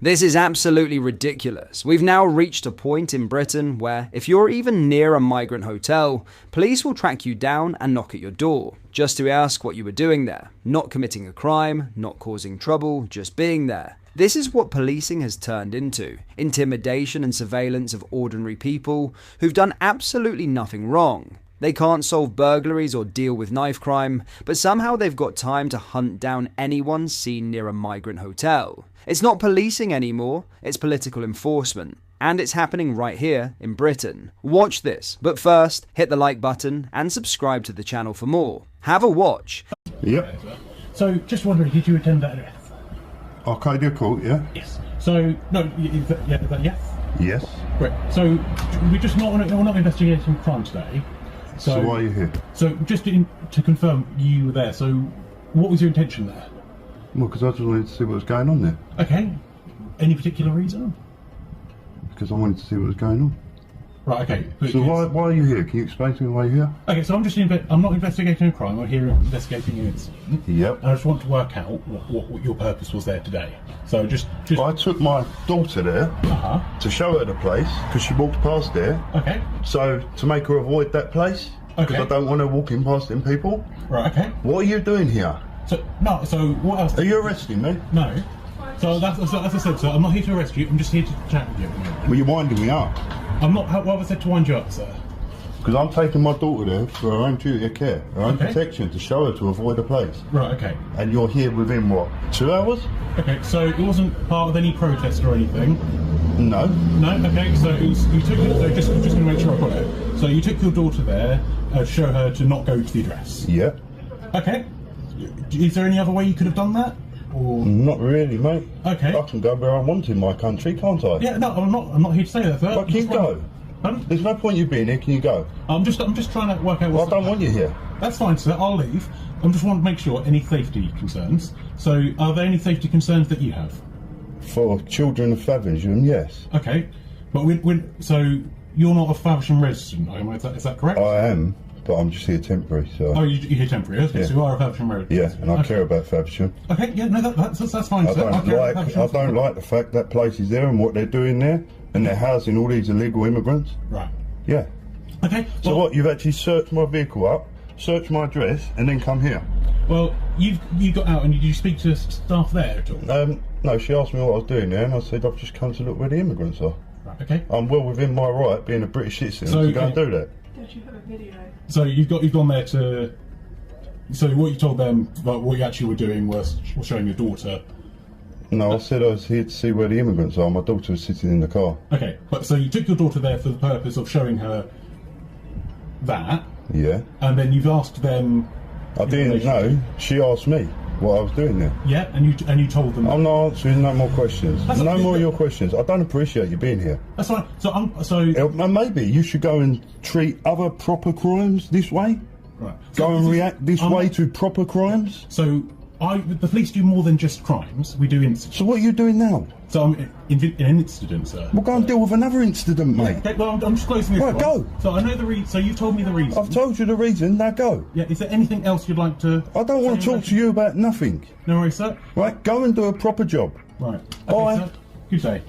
This is absolutely ridiculous. We've now reached a point in Britain where, if you're even near a migrant hotel, police will track you down and knock at your door, just to ask what you were doing there. Not committing a crime, not causing trouble, just being there. This is what policing has turned into: intimidation and surveillance of ordinary people who've done absolutely nothing wrong. They can't solve burglaries or deal with knife crime, but somehow they've got time to hunt down anyone seen near a migrant hotel. It's not policing anymore, it's political enforcement. And it's happening right here in Britain. Watch this, but first, hit the like button and subscribe to the channel for more. Have a watch. Yep. So, just wondering, did you attend that arrest? Arcadia Court, yeah? Yes. So, no, yes? Yes. Great. So, we're just we're not investigating crime today. So why are you here? So, just to confirm, you were there. So, what was your intention there? Well, because I just wanted to see what was going on there. Okay. Any particular reason? Because I wanted to see what was going on. Right, okay. So why are you here? Can you explain to me why you're here? Okay, so I'm not investigating a crime, I'm here investigating an incident. Yep. And I just want to work out what your purpose was there today. So just... I took my daughter there to show her the place, because she walked past there. Okay. So, to make her avoid that place, because I don't want her walking past them people. Right, okay. What are you doing here? So what else? Are you arresting me? No. So as I said, sir, I'm not here to arrest you, I'm just here to chat with you. Well, you're winding me up. I'm not, what have I said to wind you up, sir? Because I'm taking my daughter there for her own duty of care, her own protection, to show her to avoid the place. Right, okay. And you're here within, what, 2 hours? Okay, so it wasn't part of any protest or anything? No. No? Okay, so you took it, so just to make sure I've got it. So you took your daughter there to show her to not go to the address? Yeah. Okay. Is there any other way you could have done that? Or... Not really, mate. Okay. I can go where I want in my country, can't I? Yeah, no, I'm not here to say that, sir. But can you go? Pardon? There's no point you being here, can you go? I'm just trying to work out what's... Well, I don't want you here. That's fine, sir, I'll leave. I just want to make sure any safety concerns. So, are there any safety concerns that you have? For children of Faversham, yes. Okay, but so you're not a Faversham resident, is that correct? I am, but I'm just here temporary, so... Oh, you're here temporary, okay, yeah. So you are a Faversham resident? Yeah, and I care about Faversham. Okay, yeah, no, that's fine, sir. I don't like the fact that place is there and what they're doing there, and they're housing all these illegal immigrants. Right. Yeah. Okay. So what, you've actually searched my vehicle up, searched my address, and then come here? Well, you got out, and did you speak to staff there at all? No, she asked me what I was doing there, and I said I've just come to look where the immigrants are. Right, okay. I'm well within my right, being a British citizen, to go and do that. Don't you have a video? So you've gone there to... So what you told them about what you actually were doing was showing your daughter... No, I said I was here to see where the immigrants are. My daughter was sitting in the car. Okay, but so you took your daughter there for the purpose of showing her that. Yeah. And then you've asked them... I didn't know. She asked me what I was doing there. Yeah, and you told them... I'm not answering no more questions. No more of your questions. I don't appreciate you being here. That's fine. Maybe you should go and treat other proper crimes this way. Right. Go and react this way to proper crimes. So... the police do more than just crimes. We do incidents. So what are you doing now? So I'm in an incident, sir. We'll go and deal with another incident, mate. Okay, well, I'm just closing this Right, one. go. So I know the reason. So you've told me the reason. I've told you the reason, now go. Yeah, is there anything else you'd like to... I don't want to talk to you about nothing. No worries, sir. Right, go and do a proper job. Right. Okay, Bye. sir. Good day.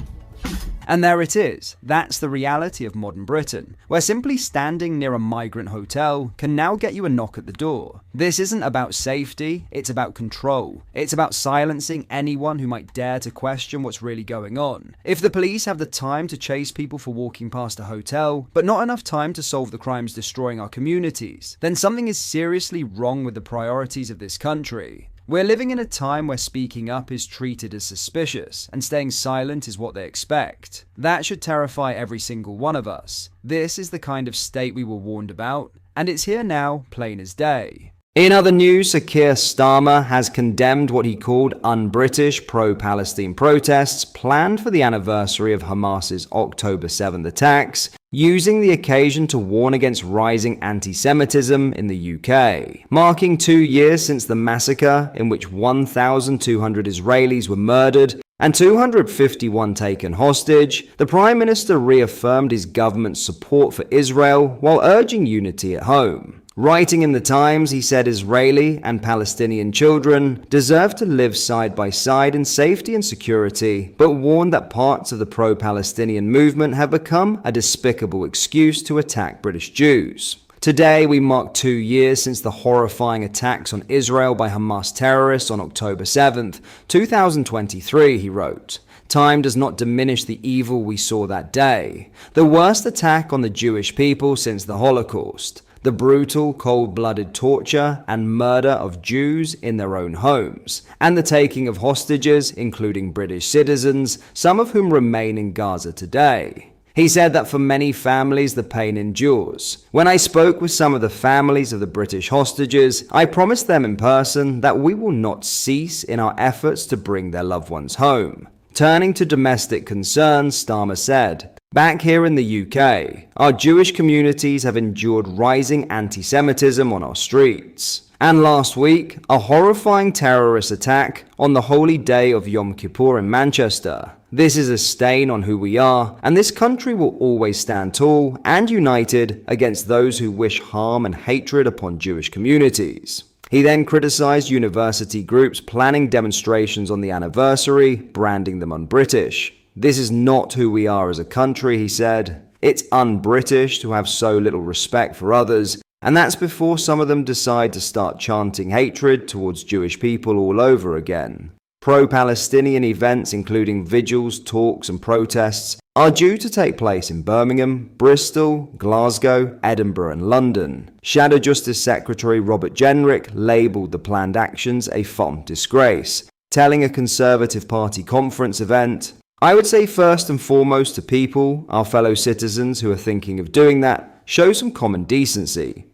And there it is. That's the reality of modern Britain, where simply standing near a migrant hotel can now get you a knock at the door. This isn't about safety, it's about control. It's about silencing anyone who might dare to question what's really going on. If the police have the time to chase people for walking past a hotel, but not enough time to solve the crimes destroying our communities, then something is seriously wrong with the priorities of this country. We're living in a time where speaking up is treated as suspicious, and staying silent is what they expect. That should terrify every single one of us. This is the kind of state we were warned about, and it's here now, plain as day. In other news, Sir Keir Starmer has condemned what he called un-British pro-Palestine protests planned for the anniversary of Hamas's October 7th attacks, using the occasion to warn against rising anti-Semitism in the UK. Marking 2 years since the massacre in which 1,200 Israelis were murdered and 251 taken hostage, the Prime Minister reaffirmed his government's support for Israel while urging unity at home. Writing in the Times, he said Israeli and Palestinian children deserve to live side by side in safety and security, but warned that parts of the pro-Palestinian movement have become a despicable excuse to attack British Jews. Today, we mark 2 years since the horrifying attacks on Israel by Hamas terrorists on October 7th, 2023, he wrote. Time does not diminish the evil we saw that day. The worst attack on the Jewish people since the Holocaust. The brutal, cold-blooded torture and murder of Jews in their own homes, and the taking of hostages, including British citizens, some of whom remain in Gaza today. He said that for many families the pain endures. When I spoke with some of the families of the British hostages, I promised them in person that we will not cease in our efforts to bring their loved ones home. Turning to domestic concerns, Starmer said, "Back here in the UK, our Jewish communities have endured rising anti-Semitism on our streets. And last week, a horrifying terrorist attack on the holy day of Yom Kippur in Manchester. This is a stain on who we are, and this country will always stand tall and united against those who wish harm and hatred upon Jewish communities." He then criticized university groups planning demonstrations on the anniversary, branding them un-British. "This is not who we are as a country," he said. "It's un-British to have so little respect for others, and that's before some of them decide to start chanting hatred towards Jewish people all over again." Pro-Palestinian events, including vigils, talks, and protests, are due to take place in Birmingham, Bristol, Glasgow, Edinburgh, and London. Shadow Justice Secretary Robert Jenrick labelled the planned actions a fond disgrace, telling a Conservative Party conference event, "I would say first and foremost to people, our fellow citizens who are thinking of doing that, show some common decency."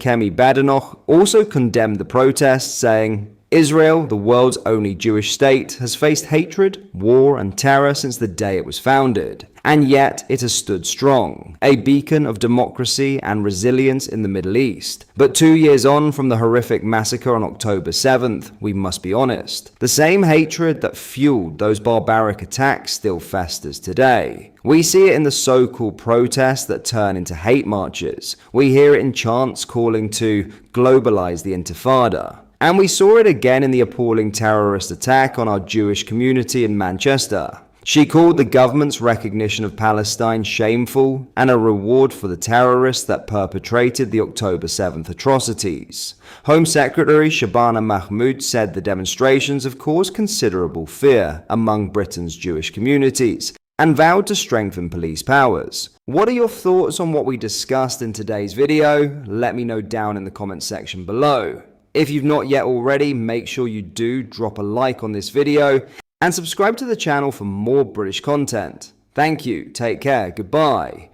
Kemi Badenoch also condemned the protests, saying, "Israel, the world's only Jewish state, has faced hatred, war, and terror since the day it was founded. And yet it has stood strong, a beacon of democracy and resilience in the Middle East. But 2 years on from the horrific massacre on October 7th, we must be honest. The same hatred that fueled those barbaric attacks still festers today. We see it in the so-called protests that turn into hate marches. We hear it in chants calling to globalize the Intifada. And we saw it again in the appalling terrorist attack on our Jewish community in Manchester. She called the government's recognition of Palestine shameful and a reward for the terrorists that perpetrated the October 7th atrocities. Home Secretary Shabana Mahmood said the demonstrations have caused considerable fear among Britain's Jewish communities and vowed to strengthen police powers. What are your thoughts on what we discussed in today's video? Let me know down in the comments section below. If you've not yet already, make sure you do drop a like on this video and subscribe to the channel for more British content. Thank you, take care, goodbye.